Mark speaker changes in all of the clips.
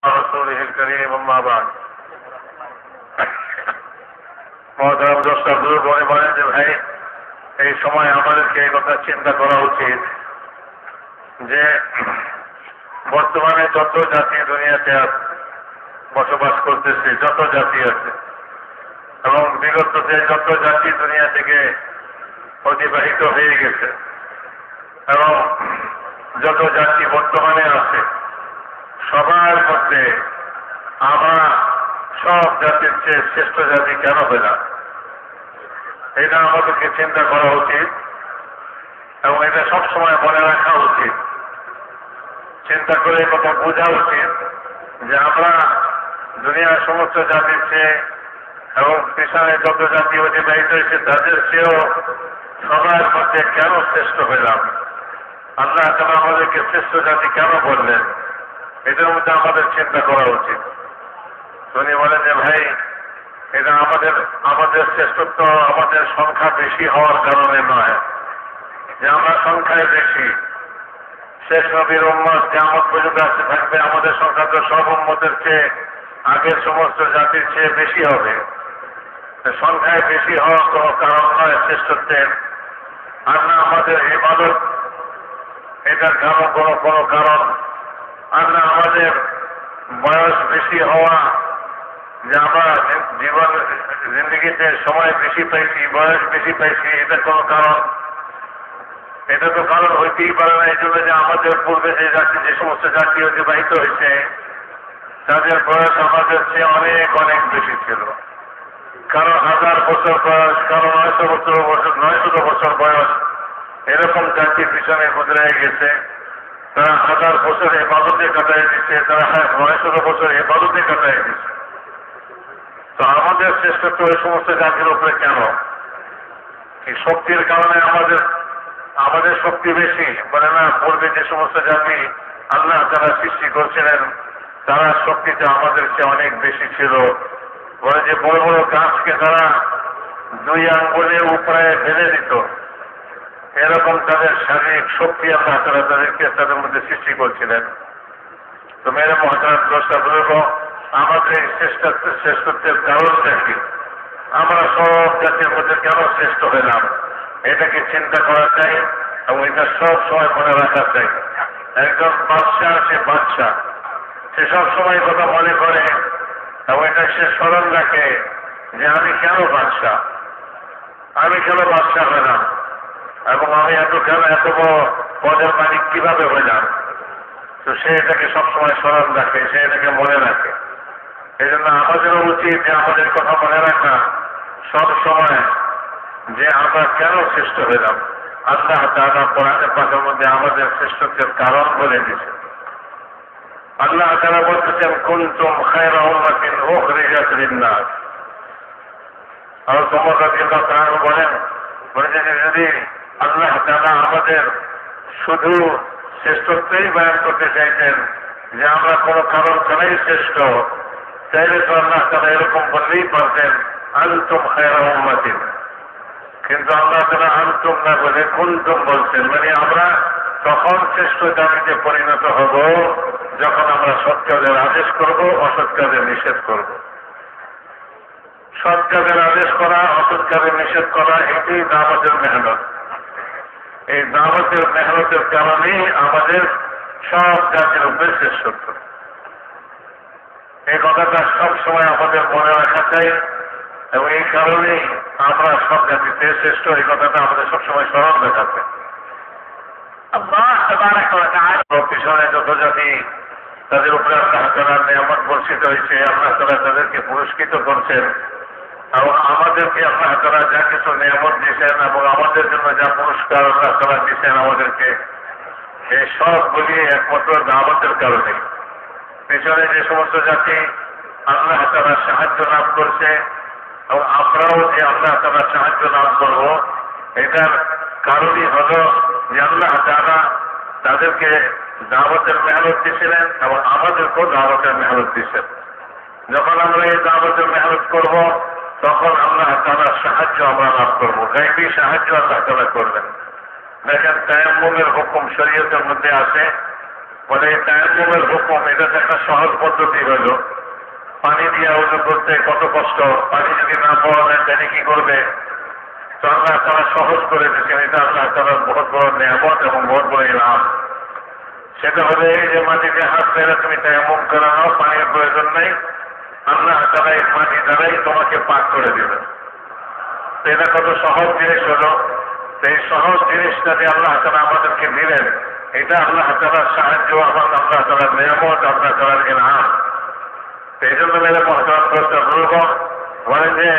Speaker 1: رسوله الكريم أما بعد মহতরম দোস্ত বুজুর্গ বলেন যে ভাই এই সময় আমাদেরকে এই কথা চিন্তা করা উচিত যে বর্তমানে যত জাতি দুনিয়াতে বসবাস করতেছে, যত জাতি আছে এবং বিগত যে যত জাতি দুনিয়া থেকে অতিবাহিত হয়ে গেছে এবং যত জাতি বর্তমানে আছে, সবার মধ্যে আমরা সব জাতির চেয়ে শ্রেষ্ঠ জাতি কেন পেলাম, এটা আমাদেরকে চিন্তা করা উচিত এবং এটা সবসময় মনে রাখা উচিত। চিন্তা করে কথা বোঝা উচিত যে আমরা দুনিয়ার সমস্ত জাতির চেয়ে এবং পেছনে যত জাতি অতিবাহিত হয়েছে তাদের চেয়েও সবার মধ্যে কেন শ্রেষ্ঠ পেলাম, আল্লাহ তাআলা আমাদেরকে শ্রেষ্ঠ জাতি কেন বললেন, এটার মধ্যে আমাদের চিন্তা করা উচিত। উনি বলেন যে ভাই এটা আমাদের শ্রেষ্ঠত্ব আমাদের সংখ্যা বেশি হওয়ার কারণে নয়, যে আমরা সংখ্যায় বেশি, শেষ নবীর উম্মত কিয়ামত পর্যন্ত আসতে থাকবে, আমাদের সংখ্যা তো সব উম্মতের চেয়ে আগের সমস্ত জাতির চেয়ে বেশি হবে। সংখ্যায় বেশি হওয়ার কোনো কারণ নয় শ্রেষ্ঠত্বের, আর না আমাদের ইবাদত এটার কারণ কোনো কারণ, আর না আমাদের বয়স বেশি হওয়া, যে আমরা জীবন জিন্দগিতে সময় বেশি পাইছি, বয়স বেশি পাইছি, এটা কোনো কারণ। এটা তো কারণ হইতেই পারে না। এই জন্য যে আমাদের পূর্বে যে সমস্ত জাতি অতিবাহিত হয়েছে তাদের বয়স আমাদের চেয়ে অনেক অনেক বেশি ছিল। কারো 1000 বছর বয়স, কারো 900 বছর বয়স, এরকম জাতির পিছনে গুজরায় গেছে। তারা 1000 বছর ইবাদতে কাটাই দিচ্ছে, তারা 900 বছর ইবাদতে কাটাই দিচ্ছে। তো আমাদের শ্রেষ্ঠত্ব ওই সমস্ত জাতির উপরে কেন? এই শক্তির কারণে আমাদের শক্তি বেশি বলে না? পূর্বে যে সমস্ত জাতি আল্লাহ তারা সৃষ্টি করছিলেন তারা শক্তিতে আমাদের চেয়ে অনেক বেশি ছিল। বলে যে বড় বড় গাছকে তারা 2 আঙ্গুলের উপরে ফেলে দিত, এরকম তাদের শারীরিক শক্তি আল্লাহ তারা তাদের মধ্যে সৃষ্টি করছিলেন। তো মেরে মহাতারাম দোষটা বুজুর্গ, আমাদের এই শ্রেষ্ঠত্বের কারণটা কি? আমরা সব জাতির মধ্যে কেন শ্রেষ্ঠ হইলাম, এটাকে চিন্তা করা চাই এবং এটা সব সময় মনে রাখা চাই। একজন বাদশাহ, সে সব সময় কথা মনে করে এবং এটা সে স্মরণ রাখে যে আমি কেন বাদশাহ হইলাম এবং আমি এত বড় পদের মালিক কিভাবে হইলাম। তো সে এটাকে সবসময় স্মরণ রাখে, সে এটাকে মনে রাখে। এই জন্য আমাদেরও উচিত যে আমাদের কথা মনে রাখা সব সময় যে আমরা কেন শ্রেষ্ঠ হইলাম। আল্লাহ তাআলা কোরআনের পাকের মধ্যে আমাদের শ্রেষ্ঠত্বের কারণ বলে দিয়েছেন। আল্লাহ তাআলা বলতেছেন কুনতুম খায়রা উম্মাতিন উখরিজাত লিন-নাস। আর ওমর রাদিয়াল্লাহু তাআলা বলেন যে যদি আল্লাহ তাআলা আমাদের শুধু শ্রেষ্ঠত্বই বয়ান করতে চাইতেন যে আমরা কোনো কারণ ছাড়াই শ্রেষ্ঠ, চাইলে তো আল্লাহ তাআলা এরকম বললেই পারতেন আনতুম খায়রা উম্মাতিন। কিন্তু আল্লাহ তাআলা আনতুম না বলে কুনতুম বলছেন, মানে আমরা তখন শ্রেষ্ঠ জাতিতে পরিণত হব যখন আমরা সৎ কাজের আদেশ করব, অসৎ কাজের নিষেধ করব। সৎ কাজের আদেশ করা, অসৎ কাজের নিষেধ করা, এটি দাওয়াতের মেহনত। এই দাওয়াতের মেহনতের কারণেই আমাদের সব জাতির উপরে শ্রেষ্ঠত্ব। এই কথাটা সব সময় আমাদের মনে রাখা চাই এবং এই কারণেই আমরা সব জাতিতে শ্রেষ্ঠ, এই কথাটা আমাদের সবসময় স্মরণ রাখা চাই। পিছনে যত জাতি তাদের উপরে আল্লাহ তাআলার নিয়ামত বর্ষিত হয়েছে, আল্লাহ তাআলা তাদেরকে পুরস্কৃত করছেন এবং আমাদেরকে আল্লাহ তাআলা যা কিছু নিয়ামত দিয়েছেন এবং আমাদের জন্য যা পুরস্কার আল্লাহ তাআলা দিয়েছেন আমাদেরকে, এই সবগুলি একমাত্র দাওয়াতের কারণে। পিছনে যে সমস্ত জাতি আল্লাহ তাআলা সাহায্য লাভ করছে এবং আমরাও যে আল্লাহ তাআলা সাহায্য লাভ করব, এটার কারণই হল যে আল্লাহ তাআলা তাদেরকে দাওয়াতের মেহনত দিয়েছিলেন এবং আমাদেরকেও দাওয়াতের মেহনত দিয়েছেন। যখন আমরা এই দাওয়াতের মেহনত করব তখন আল্লাহ তাআলার সাহায্য আমরা লাভ করব, গায়বী সাহায্য আল্লাহ তাআলা করবেন। দেখেন তায়াম্মুমের হুকুম শরীয়তের মধ্যে আছে বলে তায়াম্মুমের হুকুম, এটা তো একটা সহজ পদ্ধতি হলো। পানি দিয়ে উযু করতে কত কষ্ট, পানি যদি না পাওয়া যায় তাহলে কি করবে? তো আল্লাহ তারা সহজ করে দিচ্ছেন। এটা আল্লাহ তালার বহুত বড় নিয়ামত এবং বহুত বড় ইনাম। সেটা হলে এই যে মাটিতে হাত ফেলে তুমি তায়াম্মুম করে নাও, পানির প্রয়োজন নেই, আল্লাহ তারা এই মাটি দ্বারাই তোমাকে পাক করে দেবেন। তো এটা কত সহজ জিনিস হলো। এই সহজ জিনিসটা যে আল্লাহ তালা আমাদেরকে দিলেন, এটা আল্লাহ তালার সাহায্য, আমার আল্লাহ তালার নিয়ামত, আল্লাহ তালার ইনাম। এই জন্য মেরে মহতারাম বলব, বলে যে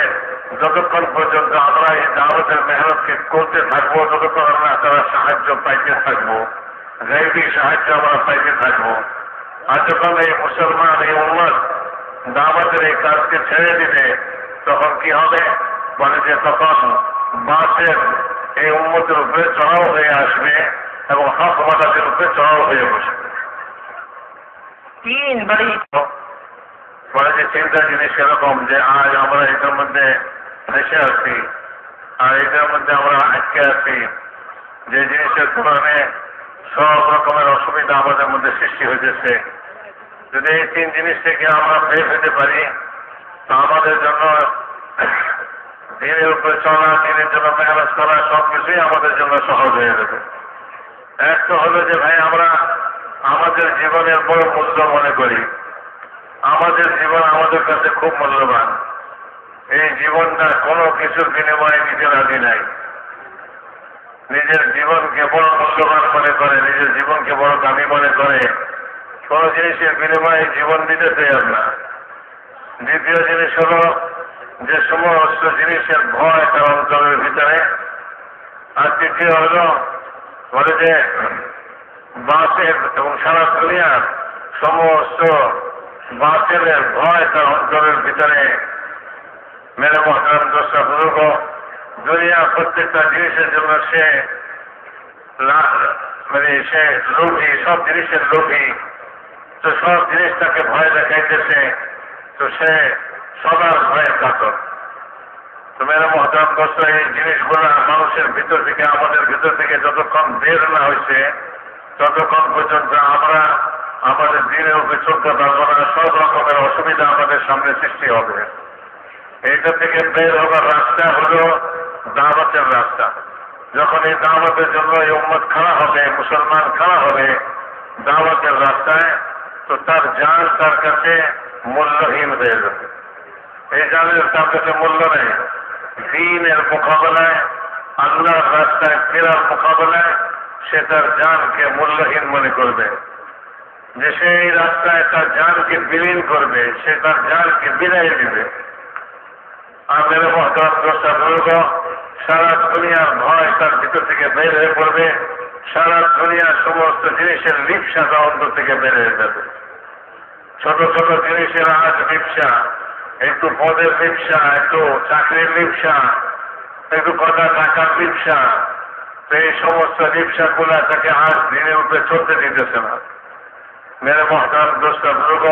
Speaker 1: যতক্ষণ পর্যন্ত আমরা এই দাওয়াতের মেহনতকে করতে থাকবো, ততক্ষণ আল্লাহ তালার সাহায্য পাইতে থাকবো, গায়বী সাহায্য আমরা পাইতে থাকবো। আর যখন এই মুসলমান, এই উম্মত দাওয়াতের এই কাজকে ছেড়ে দিবে, তখন কি হবে? বলে যে তখন বাসের এই উম্মতের উপরে চড়াও হয়ে আসবে এবং হক মাদাদের উপরে চড়াও হয়ে বসবে। বলে যে চিন্তা জিনিস এরকম যে আজ আমরা এটার মধ্যে ভেসে আছি, আর এটার মধ্যে আমরা আটকে আছি, যে জিনিসের কারণে সব রকমের অসুবিধা আমাদের মধ্যে সৃষ্টি হয়েছে। যদি এই তিন জিনিস থেকে আমরা বের হতে পারি, তা আমাদের জন্য দিনের উপরে চলা, দিনের জন্য মেহনত করা, সবকিছুই আমাদের জন্য সহজ হয়ে যাবে। এক তো হলো যে ভাই আমরা আমাদের জীবনের বড় মূল্য মনে করি, আমাদের জীবন আমাদের কাছে খুব মূল্যবান। এই জীবনটা কোনো কিছুর বিনিময়ে দিতে রাজি নাই। নিজের জীবনকে বড় মূল্যবান মনে করে, নিজের জীবনকে বড় দামি মনে করে, কোন জিনিসের বিনিময়ে জীবন দিতে চাই না। দ্বিতীয় জিনিস হলো যে সমস্ত জিনিসের ভয় তার অন্তরের ভিতরে। আর তৃতীয় হলো বলে যে বাসের এবং সারা দুনিয়ার সমস্ত বাতিলের ভয় তার অন্তরের ভিতরে। মেরে মহতারাম দোস্তা বুজুর্গ, দুনিয়া প্রত্যেকটা জিনিসের জন্য সে লোভী, সব জিনিসের লোভী। তো সব জিনিস তাকে ভয় দেখাইতেছে, তো সে সবার ভয়ের কাতর। তো মেরে মহতারাম দোস্তা, এই জিনিসগুলো মানুষের ভিতর থেকে, আমাদের ভিতর থেকে যতক্ষণ বের না হয়েছে, ততক্ষণ পর্যন্ত আমরা আমাদের দিনের উপরে চলতে পারবো না। সব রকমের অসুবিধা আমাদের সামনে সৃষ্টি হবে। এইটা থেকে বের হবার রাস্তা হলো দাওয়াতের রাস্তা। যখন এই দাওয়াতের জন্য এই উম্মত খাড়া হবে, মুসলমান খাড়া হবে দাওয়াতের রাস্তায়, তো তার জান তার কাছে মূল্যহীন হয়ে যাবে। এই জানের তার কাছে মূল্য নেই। দ্বীনের মোকাবেলায়, আল্লাহর রাস্তায় ফেরার মোকাবেলায় সে তার জানকে মূল্যহীন মনে করবে। যে সে এই রাস্তায় তার জানকে বিলীন করবে, সে তার জানকে বিদায় দিবে। আর মেরে মহতারাম দোস্তা বুজুর্গ, সারা দুনিয়ার ভয় তার ভিতর থেকে বের হয়ে পড়বে। সারা দুনিয়ার সমস্ত জিনিসের লিপ্সা তার অন্তর থেকে বের হয়ে যাবে। ছোট ছোট জিনিসের আজ লিপ্সা, একটু পদের লিপ্সা, একটু চাকরির লিপ্সা, একটু কথা টাকার লিপ্সা, তো এই সমস্ত লিপ্সাগুলা তাকে আজ দিনের উপরে চলতে দিতেছে না। মেরে মহতারাম দোস্তা বুজুর্গ,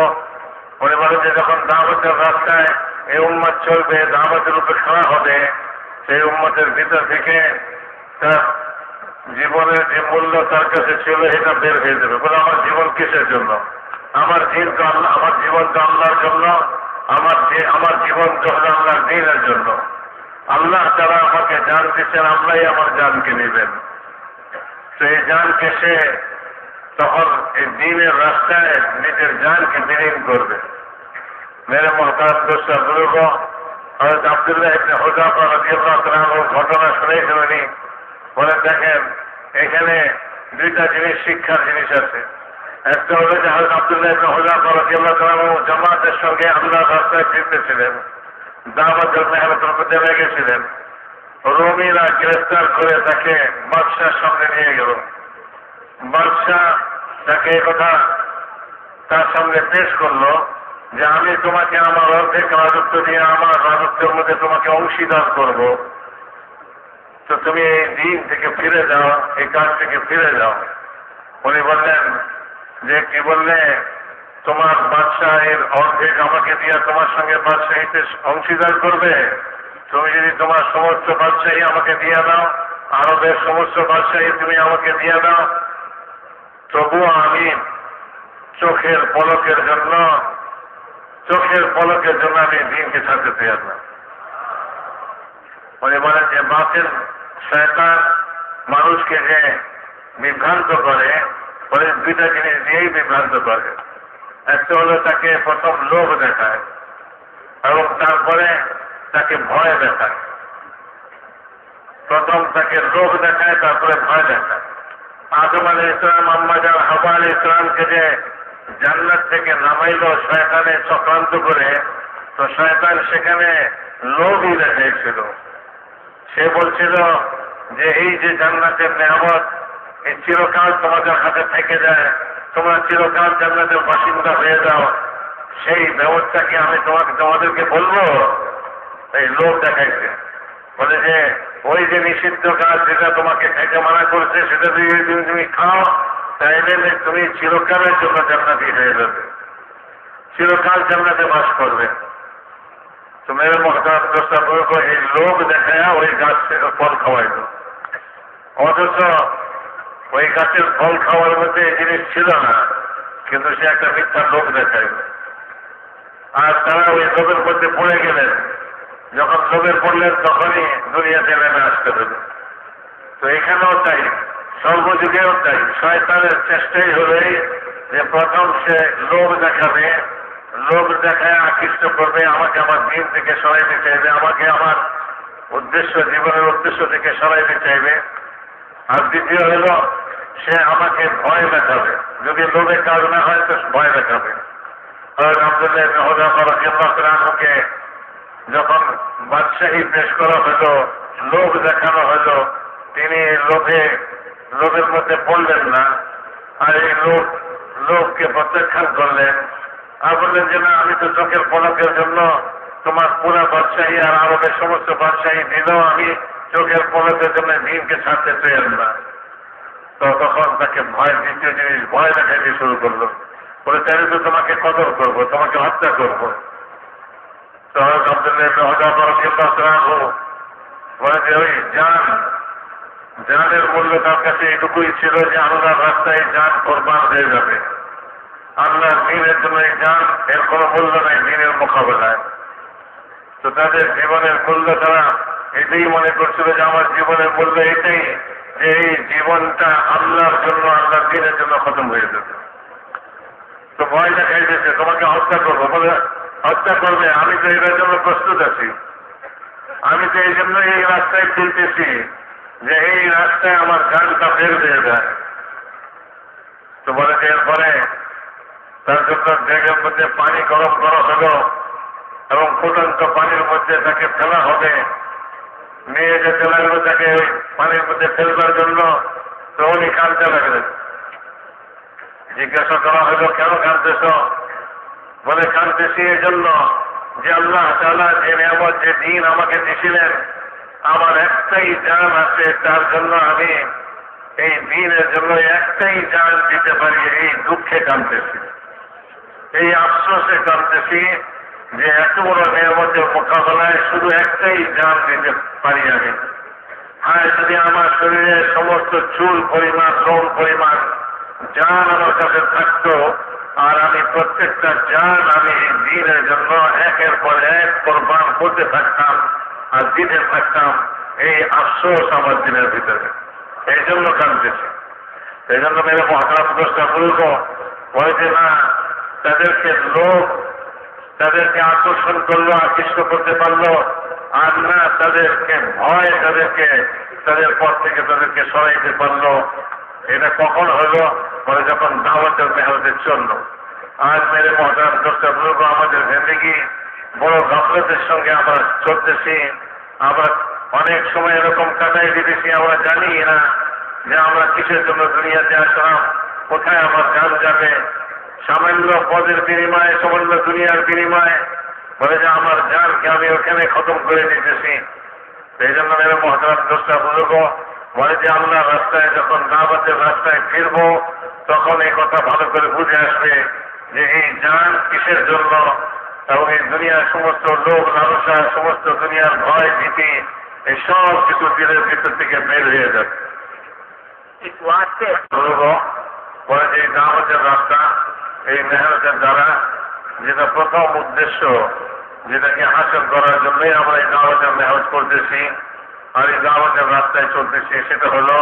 Speaker 1: উনি বলেন যে যখন দাওয়াতের রাস্তায় এই উম্মত চলবে, দাওয়াতের উপরে খাড়া হবে, সেই উম্মতের ভিতর থেকে তার জীবনের যে মূল্য তার কাছে ছিল এটা বের হয়ে যাবে। বলে আমার জীবন কিসের জন্য? আমার জীবন তো আল্লাহর জন্য, আমার জীবন তো হলো আল্লাহর দ্বীনের জন্য। আল্লাহ তারা আমাকে জান দিচ্ছেন, আল্লাহই আমার জানকে নেবেন। তো এই জানকে সে তখন এই দ্বীনের রাস্তায় নিজের জানকে বিলীন করবে। মেরে মহতারাম দোস্তা বুজুর্গ, হযরত আব্দুল্লাহ ইবনে হুযাফা রাদিয়াল্লাহু তাআলা আনহুর ঘটনা শুনেছেন উনি। বলে দেখেন, এখানে দুইটা জিনিস, শিক্ষার জিনিস আছে। একটা হলো যে হযরত আব্দুল্লাহ ইবনে হুযাফা রাদিয়াল্লাহু তাআলা আনহু জামাতের সঙ্গে আল্লাহর রাস্তায় ফিরতেছিলেন, দাওয়াতের মেহনতের মধ্যে লেগেছিলেন। রোমীরা গ্রেফতার করে তাকে বাদশার সামনে নিয়ে গেল। বাদশাহ তাকে কথা তার সামনে পেশ করলো যে আমি তোমাকে আমার অর্ধেক রাজত্ব দিয়ে আমার রাজত্বের মধ্যে তোমাকে অংশীদার করব। তো তুমি এই দিন থেকে ফিরে যাও, এই কাজ থেকে ফিরে যাও। উনি বললেন যে কি বললে, তোমার বাদশাহের অর্ধেক আমাকে দিয়ে তোমার সঙ্গে বাদশাহীতে অংশীদার করবে? তুমি যদি তোমার সমস্ত বাদশাহী আমাকে দিয়ে দাও, আরবের সমস্ত বাদশাহী তুমি আমাকে দিয়ে দাও, তবুও আমি চোখের পলকের জন্য আমি দিনকে ছাড়তে তৈরি না। উনি বলেন যে বাতিল শয়তান মানুষকে যে বিভ্রান্ত করে, বলে দুইটা জিনিস দিয়েই বিভ্রান্ত করে। একটা হলো তাকে প্রথম লোভ দেখায় এবং তারপরে তাকে ভয় দেখায়। প্রথম তাকে লোভ দেখায়, তারপরে ভয় দেখায়। আদম আলাইহিস ইসলাম, আম্মা জান হাওয়া আলাইহিস ইসলামকে যে জান্নাত থেকে নামাইল শয়তানে চক্রান্ত করে, তো শয়তান সেখানে লোভই দেখাইছিল। সে বলছিল যে এই যে জান্নাতের নেয়ামত, এই চিরকাল তোমাদের হাতে থেকে যায়, তোমরা চিরকাল জান্নাতের বাসিন্দা হয়ে যাও, সেই ব্যবস্থা কি আমি তোমাদেরকে বলবো? এই লোভ দেখাইছে। বলে যে ওই যে নিষিদ্ধ কাজ যেটা তোমাকে খাইতে মানা করেছে, সেটা দিয়ে তুমি খাও, তাইলে তুমি চিরকালের জন্য জান্নাতি হয়ে যাবে, চিরকাল জান্নাতে বাস করবে। তো মেরে মহতারাম এই লোভ দেখায় ওই গাছ থেকে ফল খাওয়াইল, অথচ ওই গাছের ফল খাওয়ার মধ্যে এই জিনিস ছিল না, কিন্তু সে একটা মিথ্যা লোভ দেখাইল। আর তারা ওই লোভের মধ্যে পড়ে গেলেন। যখন লোভে পড়লেন তখনই দুনিয়াতে নেমে আসতে হবে। তো এখানেও তাই, সর্বযুগেও তাই, শয়তানের চেষ্টাই হলেই যে প্রথম সে লোভ দেখাবে, লোভ দেখায় আকৃষ্ট করবে, আমাকে আমার দিন থেকে সরাইতে চাইবে, আমাকে আমার জীবনের উদ্দেশ্য থেকে সরাইতে চাইবে। আর দ্বিতীয় হল সে আমাকে ভয় দেখাবে, যদি লোভে কাজ না হয় তো ভয় দেখাবে। আব্দুল্লাহকে যখন বাদশাহী পেশ করা হলো, লোভ দেখানো হলো, তিনি লোভের মধ্যে পড়লেন না, আর এই লোভকে প্রত্যাখ্যান করলেন। আর বললেন যে না, আমি তো চোখের পলকের জন্য তোমার পুরো বাদশাহী আর আরবের সমস্ত বাদশাহী দিলেও আমি চোখের পলকের জন্য দিনকে ছাড়তে চাইলেন না। তো তখন তাকে দ্বিতীয় জিনিস ভয় দেখাইতে শুরু করলো। বলে তাহলে তো তোমাকে কদর করবো, তোমাকে হত্যা করবো। তো বলে যে ওই জানের মূল্য তার কাছে এটুকুই ছিল যে আল্লাহর রাস্তায় জান কোরবান হয়ে যাবে। আল্লাহর দিনের জন্য এই জান, এর কোনো মূল্য নাই দিনের মোকাবেলায়। তো তাদের জীবনের মূল্য তারা এটাই মনে করছিল যে আমার জীবনের মূল্য এটাই, যে এই জীবনটা আল্লাহর জন্য, আল্লাহর দিনের জন্য খতম হয়ে যাবে। তো ভয় দেখাইতেছে তোমাকে হত্যা করবো। বলে হত্যা করবে? আমি তো এটার জন্য প্রস্তুত আছি, আমি তো এই জন্য এই রাস্তায় চলতেছি যে এই রাস্তায় আমার গানটা বের হয়ে যায়। তো বলে যে এরপরে তার জন্য ড্রেগের মধ্যে পানি গরম করা হলো এবং ফুটন্ত পানির মধ্যে তাকে ফেলা হবে। নিয়ে যেতে লাগলো তাকে ওই পানির মধ্যে ফেলবার জন্য। তো উনি কাঁদতে লাগলেন। জিজ্ঞাসা করা হলো কেন কাঁদতেছ? বলে কাঁদতেছি এই জন্য যে আল্লাহ তাআলা যে নিয়ামত, যে দিন আমাকে দিয়েছিলেন, আমার একটাই জান আছে, তার জন্য আমি এই দিনের জন্য একটাই জান দিতে পারি, এই দুঃখে কাঁদতেছি, এই আফসোসে কাঁদতেছি যে এত বড় নিয়ামতের মোকাবেলায় শুধু একটাই জান দিতে পারি আমি। হ্যাঁ, যদি আমার শরীরে সমস্ত চুল পরিমাণ, লোম পরিমাণ জান আমার কাছে থাকতো, আর আমি প্রত্যেকটা জান আমি এই দিনের জন্য একের পর এক কোরবান করতে থাকতাম আর দিতে থাকতাম, এই আফসোস আমার দিনের ভিতরে, এই জন্য কাঁদতেছি। এই জন্য মেরে মহাতারাম বলবো, বলছে না তাদেরকে লোক তাদেরকে আকর্ষণ করলো, আকৃষ্ট করতে পারলো, আর না তাদেরকে ভয় তাদের পর থেকে তাদেরকে সরাইতে পারলো। এটা কখন হলো? বলে যখন দাওয়াতের মেহনতের জন্য। আজ মেরে মহাতারাম দোষটা বলবো, আমাদের জিন্দেগি বড় গাফলতের সঙ্গে আমরা চলতেছি। আমরা অনেক সময় এরকম কাটাই দিতেছি, আমরা জানি না যে আমরা কিসের জন্য দুনিয়াতে আসলাম, কোথায় আমার জান যাবে। সামান্য পদের বিনিময়ে, সামান্য দুনিয়ার বিনিময়ে বলে যে আমার জানকে আমি ওখানে খতম করে দিতেছি। এই জন্য মেরে মহাতারাম দোষটা বলবো, বলে যে আল্লাহর রাস্তায় যখন দাওয়াতের রাস্তায় ফিরবো, তখন এই কথা ভালো করে বুঝে আসবে যে এই জান কিসের জন্য, এবং এই দুনিয়ার সমস্ত লোক লালসা, সমস্ত দুনিয়ার ভয় ভীতি, এই সব কিছু দিনের ভিতর থেকে বের হয়ে যাবে। বলে যে দাওয়াতের রাস্তা, এই মেহনতের দ্বারা, যেটা প্রথম উদ্দেশ্য, যেটাকে হাসিল করার জন্যই আমরা এই দাওয়াতের মেহনত করতেছি আর এই দাওয়াতের রাস্তায় চলতেছি, সেটা হলো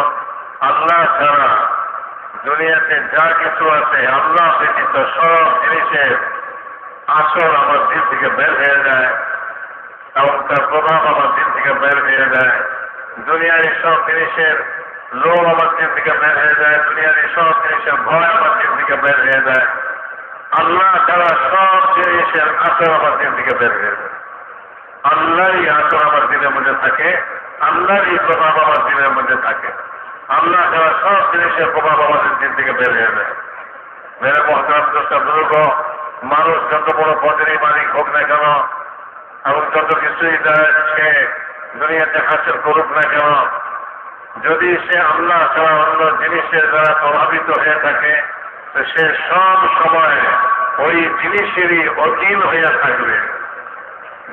Speaker 1: আল্লাহ ছাড়া দুনিয়াতে যা কিছু আছে আল্লাহ ব্যতীত সব জিনিসের আসর আমার দিল থেকে বের হয়ে যায় এবং তার প্রভাব আমার দিল থেকে বের হয়ে যায়। দুনিয়ার এই সব জিনিসের লোভ আমার দিল থেকে বের হয়ে যায়, দুনিয়ার এই সব জিনিসের ভয় আমার দিল থেকে বের হয়ে যায়। আল্লাহ ছাড়া সব জিনিসের আসর আমার দিল থেকে বের হয়ে যায়। আল্লাহরই আসর আমার দিলের মধ্যে থাকে, আল্লাহরই প্রভাব আমার দিলের মধ্যে থাকে। আল্লাহ ছাড়া সব জিনিসের প্রভাব আমাদের দিল থেকে বের হয়ে যায়। মেরে মহতারাম দোস্ত বুজুর্গ, মানুষ যত বড় পদেরই মালিক হোক না কেন এবং যত কিছুই সে দুনিয়াতে হাসিল করুক না কেন, যদি সে আল্লাহ ছাড়া অন্য জিনিসের দ্বারা প্রভাবিত হয়ে থাকে তো সে সব সময় ওই জিনিসেরই অধীন হয়ে থাকবে।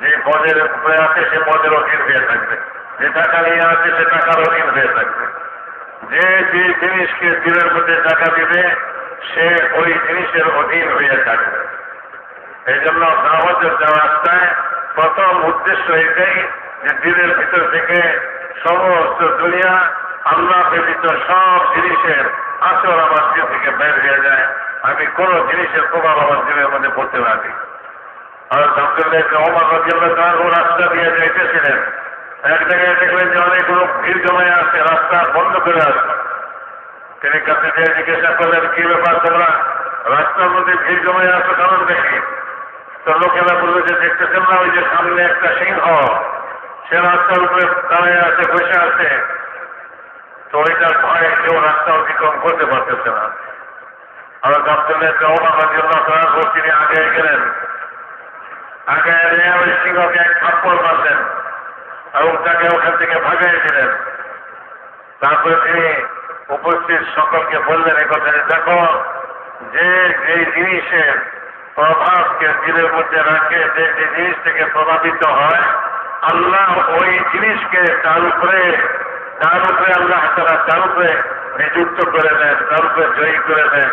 Speaker 1: যে পদের উপরে আছে সে পদের অধীন হয়ে থাকবে, যে টাকা নিয়ে আছে সে টাকার অধীন হয়ে থাকবে। যে যে জিনিসকে দিলের মধ্যে টাকা দিবে সে ওই জিনিসের অধীন হয়ে থাকবে। এই জন্য দাওয়াতের রাস্তায় প্রথম উদ্দেশ্য এটাই যে দিলের ভিতর থেকে সমস্ত দুনিয়া আল্লাহ ব্যতীত সব জিনিসের আসর আমার দিল থেকে বের হয়ে যায়, আমি কোন জিনিসের প্রভাব আমার দিলের মধ্যে পড়তে না দিই। আর ওমর রাদিয়াল্লাহু তাআলা রাস্তা দিয়ে যাইতেছিলেন, এক জায়গায় দেখলেন যে অনেকগুলো ভিড় জমায় আছে, রাস্তা বন্ধ করে আসছে। তিনি কাছে যেয়ে জিজ্ঞাসা করলেন, কি ব্যাপার তোমরা রাস্তার মধ্যে ভিড় জমায় আসো, কারণ দেখি? তো লোকেরা বললো যে দেখতেছেন না, ওই যে সামনে একটা সিংহ, সে রাস্তার উপরে দাঁড়িয়ে আছে, বসে আছে, তো ওইটার ভয়ে কেউ রাস্তা অতিক্রম করতে পারতেছে না। আর ওমর রাদিয়াল্লাহু তাআলা তিনি আগে গেলেন, আগে এলে ওই সিংহকে এক থাপ্পড় মারলেন এবং তাকে ওখান থেকে ভাগাই দিলেন। তারপরে তিনি উপস্থিত সকলকে বললেন এই কথা, দেখো যে যেই জিনিসের প্রভাবকে দিলের মধ্যে রাখে, যে যে জিনিস থেকে প্রভাবিত হয়, আল্লাহ ওই জিনিসকে তার উপরে আল্লাহ তার উপরে নিযুক্ত করে দেন, তার উপরে জয়ী করে দেন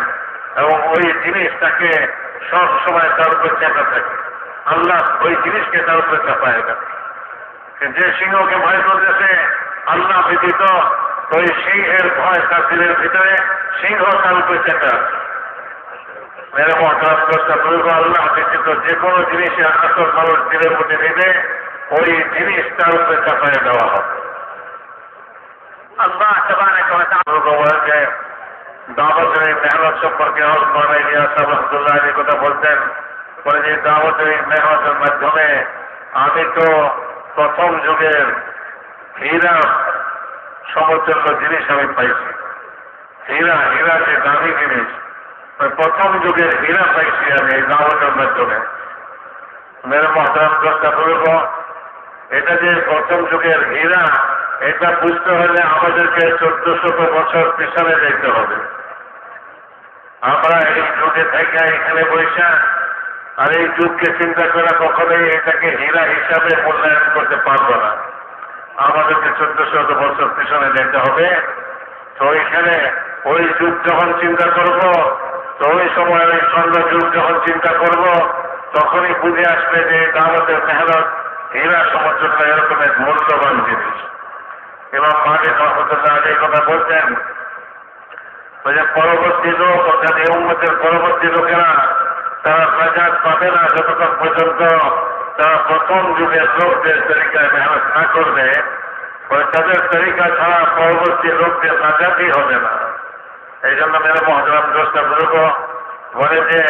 Speaker 1: এবং ওই জিনিস তাকে সব সময় তার উপরে চেপে থাকে। আল্লাহ ওই জিনিসকে তার উপরে চাপায় দেন। যে সিংহকে ভয় করতেছে আল্লাহ ব্যতীত, ওই সিংহের ভয় তার দিলের ভিতরে, সিংহ তার উপরে চেপে আছে। মেরে মহতারাম দোস্ত বুজুর্গ, আল্লাহ ব্যতীত যে কোনো জিনিসের আসর মানুষ দিলের মধ্যে নিবে, ওই জিনিস তার উপরে চাপায় দেওয়া হবে। আল্লাহ তাবারাক ওয়া তাআলা বলেছে, দাওয়াতের এই মেহনত সম্পর্কে হযরত মাওলানা ইলিয়াস রহমাতুল্লাহ আলাইহি কথা বলতেন, বলে যে দাওয়াতের এই মেহনতের মাধ্যমে আমি তো প্রথম যুগের হীরা সমতুল্য জিনিস আমি পাইছি। হীরা যে দামি জিনিস, প্রথম যুগের হীরা পাইছি আমি এই দাওয়াতের মাধ্যমে। মেরে মহতারাম দোস্ত বুজুর্গ, এটা যে প্রথম যুগের হীরা, এটা বুঝতে হলে আমাদেরকে 1400 বছর পিছনে যেতে হবে। আমরা এই যুগে থেকে এখানে বৈশা আর এই যুগকে চিন্তা করা কখনোই এটাকে হীরা হিসাবে মূল্যায়ন করতে পারবো না। আমাদেরকে 1400 বছর পিছনে যেতে হবে। তো এখানে ওই যুগ যখন চিন্তা করব, তো ওই সময় ওই স্বর্ণ যুগ যখন চিন্তা করব, তখনই বুঝে আসবে যে দাওয়াতের মেহনত হীরা সমতুল্য এরকম এক মূল্যবান জিনিস। এবং মালিক রহমতুল্লাহ আলাইহি কথা বলতেন, যে পরবর্তী লোক অর্থাৎ এই উম্মতের পরবর্তী লোকেরা তারা নাজাত পাবে না যতক্ষণ পর্যন্ত তারা প্রথম যুগের লোকদের তরিকায় মেহনত না করবে, তাদের তরিকা ছাড়া পরবর্তী লোকদের নাজাতই হবে না। এই জন্য মেরে মহতারাম দোস্ত বুজুর্গ বলে যে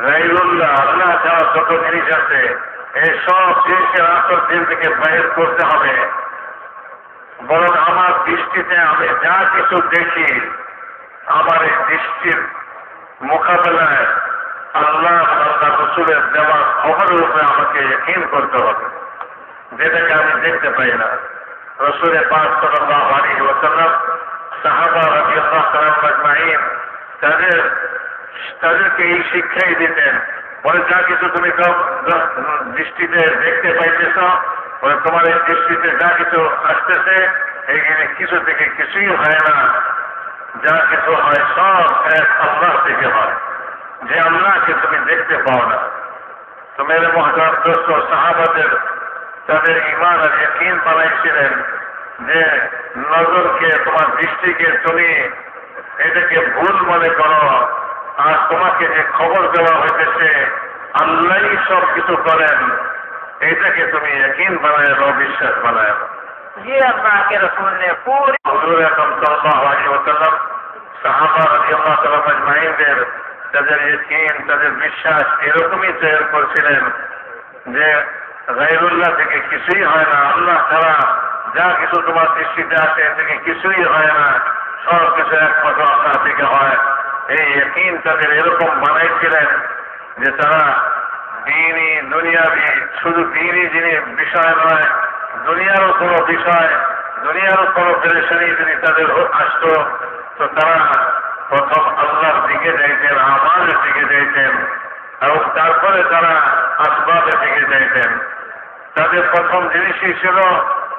Speaker 1: গায়রুল্লাহ, আল্লাহ ছাড়া যত জিনিস আছে এই সব জিনিসের আসল দিল থেকে বাইর করতে হবে। বরং আমার দৃষ্টিতে আমি যা কিছু দেখি, আমার এই দৃষ্টির মোকাবেলায় আল্লাহ আল্লাহ রসুলের দেওয়া খবরের উপরে আমাকে ইয়াকিন করতে হবে, যেটাকে আমি দেখতে পাই না। রসুলের পাক সাল্লাল্লাহু আলাইহি ওয়াসাল্লাম, সাহাবা রাদিয়াল্লাহু তাআলা আজমাইন তাদেরকে এই শিক্ষাই দিতেন, বলে যা কিছু তুমি দৃষ্টিতে দেখতে পাইতেছ, বলে তোমার এই দৃষ্টিতে যা কিছু আসতেছে এইখানে কিছু থেকে কিছুই হয় না, যা কিছু হয় সব এক আল্লাহ থেকে হয়। যে আল্লাহকে তুমি দেখতে পাও না। তো মেরে মহতারাম দোস্ত, সাহাবাদের তাদের ঈমান আর ইয়াকিন বানাইছিলেন যে নজরকে, তোমার দৃষ্টিকে তুমি এটাকে ভুল মনে করো, আর তোমাকে যে খবর দেওয়া হইতেছে আল্লাহই সব কিছু করেন, এটাকে তুমি ইয়াকিন বানায় নাও, বিশ্বাস বানায় নাও।
Speaker 2: ये अल्लाह के रसूल ने पूरी
Speaker 1: হুজুর আকরাম সাল্লাল্লাহু আলাইহি ওয়াসাল্লাম সাহাবা রাদিয়াল্লাহু তাআলা আজমাইনদের তাদের ইয়াকিন, তাদের বিশ্বাস এরকমই তৈরি করছিলেন যে গায়রুল্লাহ থেকে কিছুই হয় না, আল্লাহ ছাড়া যা কিছু তোমার দৃষ্টিতে আসে থেকে কিছুই হয় না, সব কিছু একমাত্র আল্লাহ থেকে হয়। এই ইয়াকিন তাদের এরকম বানাইছিলেন যে তারা দ্বীনি দুনিয়াবি, শুধু দ্বীনি জিনিস বিষয় নয়, দুনিয়ারও কোনো বিষয়, দুনিয়ারও কোনো পেরেশানি যদি তাদের আসতো তো তারা প্রথম আল্লাহর দিকে যাইতেন, আমাদের দিকে যাইতেন, এবং তারপরে তারা আসবাবের দিকে যাইতেন। তাদের প্রথম জিনিসই ছিল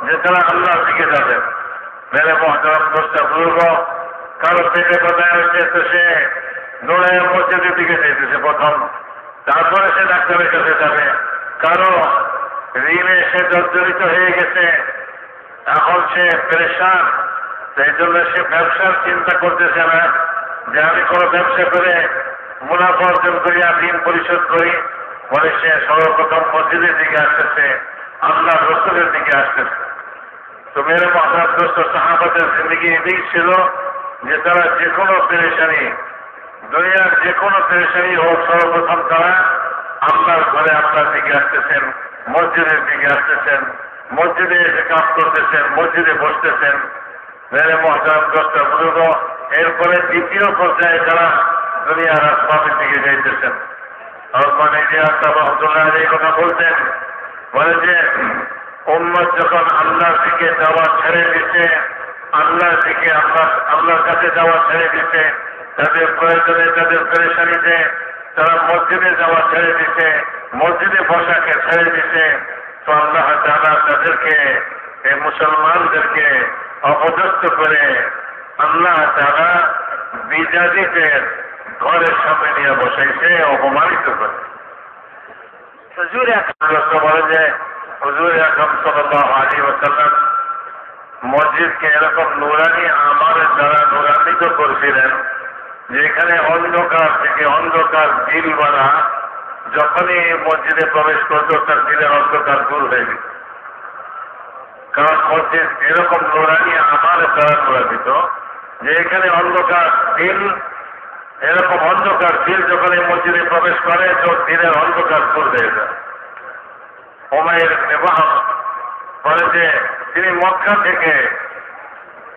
Speaker 1: যে তারা আল্লাহর দিকে যাবেন। মেরে মহতারাম দোস্তা বুজুর্গ, কারো পেটে কোথায় হচ্ছে তো সে দৌড়ায় মসজিদের দিকে যাইতেছে প্রথম, তারপরে সে ডাক্তারের কাছে যাবে। কারো ঋণে সে জর্জরিত হয়ে গেছে, এখন সে পেরেশান, সেই জন্য সে ব্যবসার চিন্তা করতেছে না যে আমি কোনো ব্যবসা করে মুনাফা অর্জন করি আর ঋণ পরিশোধ করি, বলে সে সর্বপ্রথম মসজিদের দিকে আসতেছে, আল্লাহ রসুলের দিকে আসতেছে। তো মেরে মহতারাম দোস্ত, সাহাবাদের জিন্দগি এটাই ছিল যে তারা যে কোনো পেরেশানি, দুনিয়ার যে কোনো পেরেশানি হোক, সর্বপ্রথম তারা আল্লাহর ঘরে আল্লাহর দিকে আসতেছেন, মসজিদের দিকে আসতেছেন, মসজিদে এসে কাজ করতেছেন, মসজিদে বসতেছেন। মেরে মহতারাম দোস্ত বুজুর্গ, এরপরে দ্বিতীয় পর্যায়ে তারা দুনিয়ার আসবাবের দিকে যাইতেছেন। ওসমান ইবনে আফফান রাদিয়াল্লাহু আনহু এই কথা বলতেন, বলে যে উম্মত যখন আল্লাহর দিকে যাওয়া ছেড়ে দিচ্ছে, আল্লাহর দিকে আল্লাহর কাছে যাওয়া ছেড়ে দিচ্ছে, তাদের প্রয়োজনে, তাদের পেরেশানিতে তারা মসজিদে যাওয়া ছেড়ে দিচ্ছে, মসজিদে বসাকে ছেড়ে দিচ্ছে, তো আল্লাহ তাআলা তাদেরকে, এই মুসলমানদেরকে অপদস্থ করে আল্লাহ তাআলা বিজাতিদের ঘরের সামনে নিয়ে বসাইছে, অপমানিত করে।
Speaker 2: हुजूर
Speaker 1: বলে যে হুজুর আকরাম সাল্লাল্লাহু আলাইহি ওয়াসাল্লাম মসজিদকে এরকম নুরানি আমালের দ্বারা নুরান্বিত করেছিলেন যে এখানে অন্ধকার থেকে অন্ধকার দিলওয়ালা যখনই মসজিদে প্রবেশ করতো তার দিলের অন্ধকার দূর হয়ে যেত। কারণ মসজিদ এরকম নুরানি আমালের দ্বারা নুরান্বিত যে এখানে অন্ধকার দিল, এরকম অন্ধকার দিল যখন এই মসজিদে প্রবেশ করে তো দিলের অন্ধকার দূর হয়ে যায়। উমাইর ইবনে ওয়াহব বলে যে তিনি মক্কা থেকে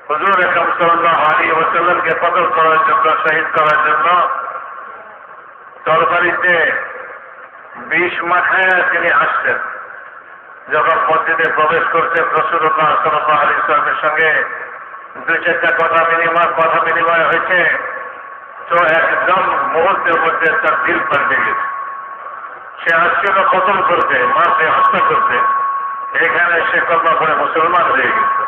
Speaker 1: হুজুর আকরাম সাল্লাল্লাহু আলাইহি ওয়াসাল্লামকে কতল করার জন্য, শহীদ করার জন্য তরবারিতে বিষ মাখায়া তিনি আসছেন। যখন মসজিদে প্রবেশ করছেন রাসূলুল্লাহ সাল্লাল্লাহু আলাইহি ওয়াসাল্লামের সঙ্গে দুই চারটা কথা বিনিময় হয়েছে, তো একদম মুহূর্তের মধ্যে তার দিল পাল্টে গেছে। সে আসছিল কতল করতে, মারতে, হত্যা করতে, এখানে সে কলমা করে মুসলমান হয়ে গেছে।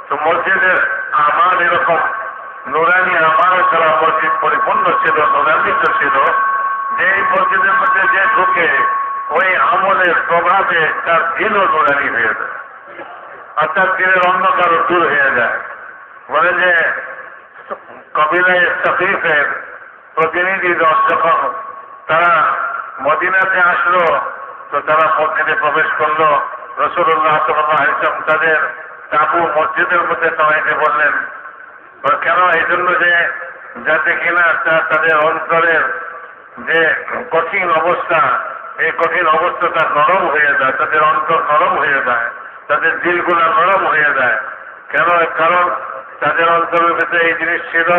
Speaker 1: তো মসজিদের আমার এরকম নুরানি আমার ছাড়া মসজিদ পরিপূর্ণ ছিল, নুরান্বিত ছিল, যে এই মসজিদের মধ্যে যে ঢুকে ওই আমলের প্রভাবে তার দিলও নুরানি হয়ে যায়, আর তার দিলের অন্ধকারও দূর হয়ে যায়। বলে যে কবিলায় সফিফের প্রতিনিধি দল যখন তারা মদিনাতে আসলো তো তারা মসজিদে প্রবেশ করলো। রাসূলুল্লাহ সাল্লাল্লাহু আলাইহি ওয়াসাল্লাম তাদের তাবু মসজিদের মধ্যে নামাইতে বললেন। কেন? এই জন্য যে যাতে কিনা তাদের অন্তরের যে কঠিন অবস্থা, এই কঠিন অবস্থাটা নরম হয়ে যায়, তাদের অন্তর নরম হয়ে যায়, তাদের দিলগুলা নরম হয়ে যায়। কেন? কারণ তাদের অন্তরের ভিতরে এই জিনিস ছিল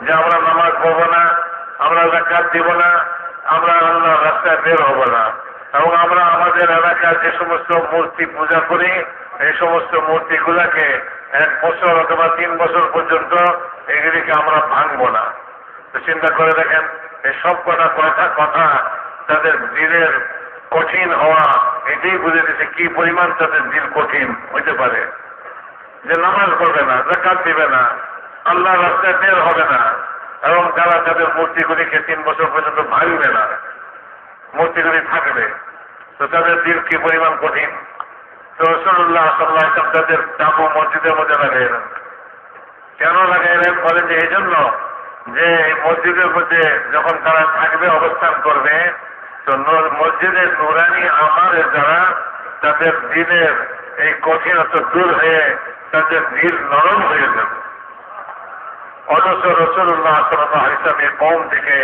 Speaker 1: যে আমরা নামাজ পড়বো না, আমরা যাকাত দিব না, আমরা আল্লাহর রাস্তায় বের হব না, এবং আমরা আমাদের এলাকার যে সমস্ত মূর্তি পূজা করি এই সমস্ত মূর্তিগুলাকে 1 বছর অথবা 3 বছর পর্যন্ত এগুলিকে আমরা ভাঙবো না। তো চিন্তা করে দেখেন, এই সব কথা তাদের দিলের কঠিন হওয়া এটাই বুঝে দিচ্ছে কি পরিমাণ তাদের দিল কঠিন হইতে পারে। যে নামাজ পড়বে না, যাকাত দিবে না, আল্লাহর রাস্তায় বের হবে না, এবং তারা তাদের মূর্তিগুলিকে 3 বছর পর্যন্ত ভাঙবে না, মূর্তিগুলি থাকবে। তো তাদের দিল কি পরিমাণ কঠিন। তো রাসূলুল্লাহ সাল্লাল্লাহু আলাইহি ওয়াসাল্লাম তাদের তাবু মসজিদের মধ্যে লাগাইলেন। কেন লাগাইলেন? বলেন যে এই জন্য যে এই মসজিদের মধ্যে যখন তারা থাকবে, অবস্থান করবে, তো মসজিদের নুরানি আমালের দ্বারা তাদের দিলের এই কঠিনতা দূর হয়ে তাদের দিল নরম হয়ে যাবে। অথচ রাসূলুল্লাহ সাল্লাল্লাহু আলাইহি ওয়াসাল্লাম এই কওম থেকে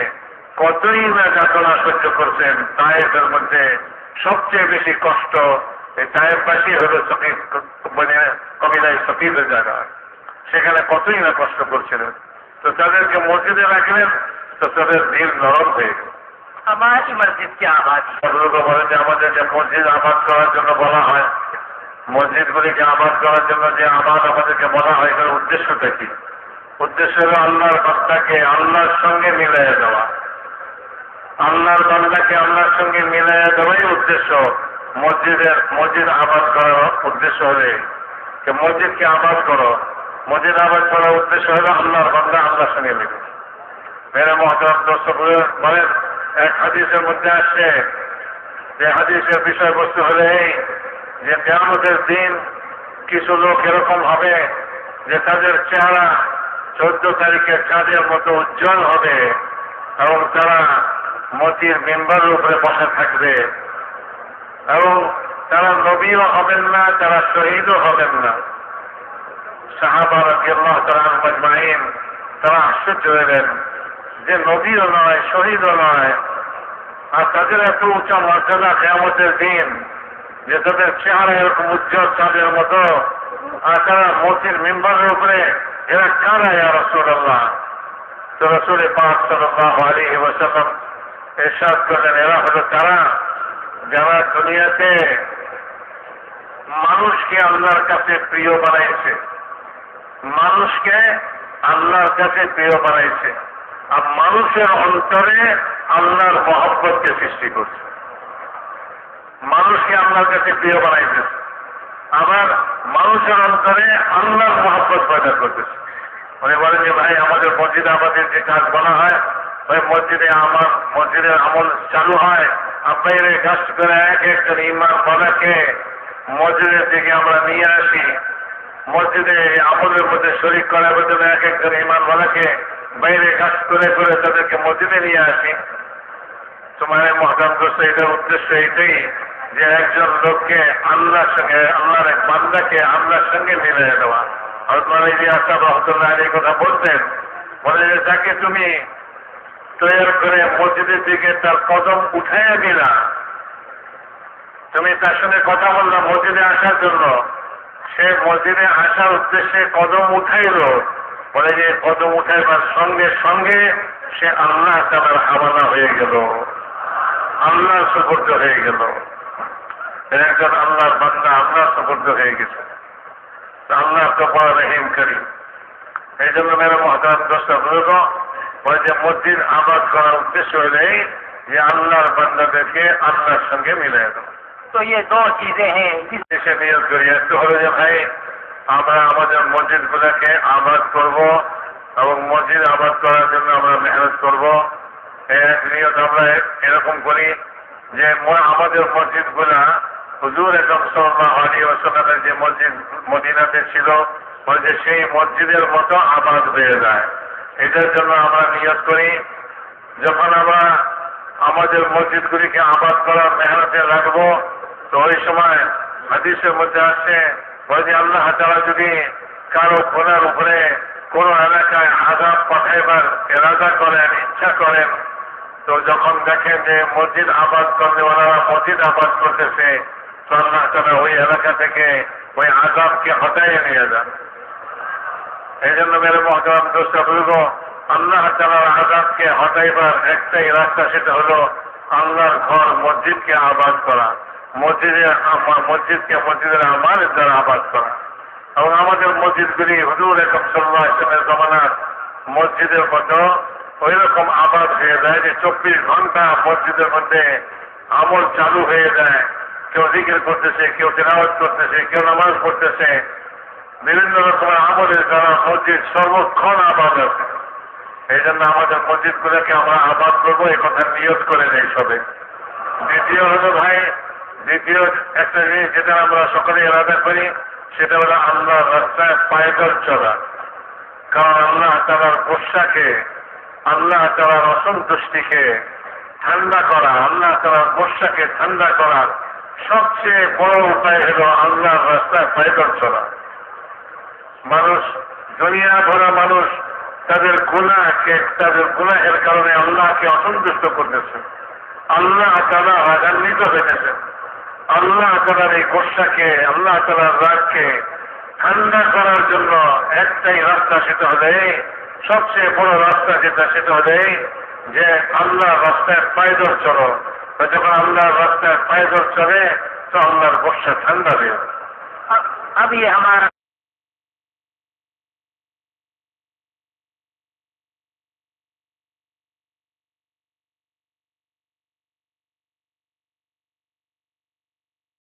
Speaker 1: কতই না যাতনা সহ্য করছেন। তায়েফের মধ্যে সবচেয়ে বেশি কষ্ট এই তায়েফবাসী হলো সকিফ, মানে কবিলায় সকিফের জায়গা, সেখানে কতই না কষ্ট করছিলেন। তো তাদেরকে মসজিদে রাখলেন, তো তাদের দিল নরম হয়ে গেল।
Speaker 2: हमारी मस्जिद की आबादी
Speaker 1: বলেন যে আমাদের যে মসজিদ আবাদ করার জন্য বলা হয়, মসজিদগুলিকে আবাদ করার জন্য যে আবাদ আমাদেরকে বলা হয়, এটার উদ্দেশ্যটা কি? উদ্দেশ্য হল আল্লাহর বান্দাকে আল্লাহর সঙ্গে মিলাইয়া দেওয়া। আল্লাহর বান্দাকে আল্লাহর সঙ্গে মিলাইয়া দেওয়াই উদ্দেশ্য। মসজিদ আবাদ করার উদ্দেশ্য হলে মসজিদকে আবাদ করো। মসজিদ আবাদ করার উদ্দেশ্য হলো আল্লাহর বান্দা আল্লাহর সঙ্গে মিলে। মেরে মহতরম দোস্ত বলেন, এক হাদিসের মধ্যে আসছে যে হাদিসের বিষয়বস্তু হলে এই যে কিয়ামতের দিন কিছু লোক এরকম হবে যে তাদের চেহারা 14 তারিখের চাঁদের মতো উজ্জ্বল হবে এবং তারা মসজিদের মিম্বারের উপরে বসে থাকবে এবং তারা নবীও হবেন না, তারা শহীদও হবেন না। সাহাবা রাদিয়াল্লাহু তাআলা আজমাইন তারা আশ্চর্য হলেন যে নবীও নয়, শহীদও নয়, আর তাদের এত উঁচা মর্যাদা কিয়ামতের দিন যে তাদের চেহারা এরকম উজ্জ্বল চাঁদের মতো, আর তারা মসজিদের মিম্বারের উপরে, এরা কারা ইয়া রাসূলুল্লাহ? তো রাসূল পাক সাল্লাল্লাহু আলাইহি ওয়াসাল্লাম ইরশাদ করলেন, এরা হলো তারা যারা দুনিয়াতে মানুষকে আল্লাহর কাছে প্রিয় বানাইছে, মানুষকে আল্লাহর কাছে প্রিয় বানাইছে, আর মানুষের অন্তরে আল্লাহর মহব্বতকে সৃষ্টি করছে। মানুষকে আল্লাহর কাছে প্রিয় বানাইতেছে, আবার মানুষের অন্তরে আল্লাহর মহব্বত পয়দা করতেছে। উনি বলেন যে ভাই আমাদের মসজিদ আবাদের যে কাজ বলা হয়, ওই মসজিদের আমল চালু হয়, আপনার কাজ করে একজন ইমাম বাবাকে মসজিদের দিকে আমরা নিয়ে আসি, মসজিদে আমলের মধ্যে শরীক করার জন্য একজন ইমাম বাবাকে বাইরে কাজ করে করে তাদেরকে মসজিদে নিয়ে আসি। তোমার মহতারাম দোস্ত, এটার উদ্দেশ্য এটাই যে একজন লোককে আল্লাহর সঙ্গে, আল্লাহর এক বান্দাকে আল্লাহর সঙ্গে মিলিয়ে দেওয়া। এই কথা বলতেন, বলে যে যাকে তুমি তৈরি করে মসজিদের দিকে তার কদম উঠাইয়া দিলা, তুমি তার সঙ্গে কথা বললা মসজিদে আসার জন্য, সে মসজিদে আসার উদ্দেশ্যে কদম উঠাইল, বলে যে কদম উঠাইবার সঙ্গে সঙ্গে সে আল্লাহ তাআলার হাওয়ালা হয়ে গেল, আল্লাহর সুপুর্দ হয়ে গেল। একজন আল্লাহর বান্দা আল্লাহর সুপুর্দ হয়ে গেছে। আল্লাহ তো বড় রহিম করিম। এই জন্য মেরে মহতারাম দোস্ত বুজুর্গ, বলে যে মসজিদ আবাদ করার উদ্দেশ্য হলেই যে আল্লাহর বান্দাদেরকে আল্লাহর সঙ্গে মিলিয়ে দেওয়া।
Speaker 2: तो ये 2 चीजें हैं
Speaker 1: দেশে নিয়োগ করি। একটু হলো যে ভাই আমরা আমাদের মসজিদ গুলাকে আবাদ করব এবং মসজিদ আবাদ করার জন্য আমরা মেহনত করব। এক নিয়ত আমরা এরকম করি যে আমাদের মসজিদ গুলা হুজুর আকরাম সাল্লাল্লাহু আলাইহি ওয়াসাল্লামের যে মসজিদ মদিনাতে ছিল, বলছে সেই মসজিদের মতো আবাদ হয়ে যায়। এটার জন্য আমরা নিয়ত করি যখন আমরা আমাদের মসজিদগুলিকে আবাদ করার মেহনতে রাখবো, তো ওই সময় হাদিসের মধ্যে আসছে বলে আল্লাহ তাআলা যদি কারো গুনার উপরে কোন এলাকায় আযাব পাঠাইবার ইরাদা করেন, ইচ্ছা করেন, তো যখন দেখেন যে মসজিদ আবাদ করলে ওনারা মসজিদ আবাদ করতেছে, তো আল্লাহ তাআলা ওই এলাকা থেকে ওই আযাবকে হটাইয়ে নিয়ে যান। এই জন্য মেরে মহতারাম দোস্ত বুজুর্গ, আল্লাহ তাআলার আযাবকে হটাইবার একটাই রাস্তা, সেটা হলো আল্লাহর ঘর মসজিদকে আবাদ করা, মসজিদকে মসজিদের আমালের দ্বারা আবাদ করা। এবং আমাদের মসজিদগুলি হুজুর আকরাম সাল্লাল্লাহু আলাইহি ওয়াসাল্লামের জামানার মসজিদের মতো ওই রকম আবাদ হয়ে যায় যে 24 ঘন্টা মসজিদের মধ্যে আমল চালু হয়ে যায়। কেউ জিকির করতেছে, কেউ তিলাওয়াত করতেছে, কেউ নামাজ পড়তেছে, বিভিন্ন রকমের আমলের দ্বারা মসজিদ সর্বক্ষণ আবাদ আছে। এই জন্য আমাদের মসজিদগুলোকে আমরা আবাদ করবো এই কথা নিয়ত করে নেই সবে। দ্বিতীয় হলো ভাই, দ্বিতীয় একটা জিনিস যেটা আমরা সকলে আলাদা করি সেটা হলো আল্লাহর রাস্তায় পায়দল চলা। কারণ আল্লাহ তাআলার গোসাকে, আল্লাহ তাআলার অসন্তুষ্টিকে ঠান্ডা করা, আল্লাহ তাআলার গোসাকে ঠান্ডা করার সবচেয়ে বড় উপায় হলো আল্লাহর রাস্তায় পায়দল চলা। মানুষ, দুনিয়া ভরা মানুষ তাদের গুনাহের কারণে আল্লাহকে অসন্তুষ্ট করতেছে, আল্লাহ তাআলা রাগান্বিত হয়েছেন। আল্লাহ তাআলার এই গোসাকে, আল্লাহ তাআলার রাগকে ঠান্ডা করার জন্য একটাই রাস্তা, সেটা হলে সবচেয়ে বড় রাস্তা যেটা, সেটা হলে যে আল্লাহর রাস্তায় পায়দল চলো। যখন আল্লাহর রাস্তায় পায়দল চলে তো আল্লাহর গোসা ঠান্ডা হয়ে।
Speaker 2: अब ये हमारा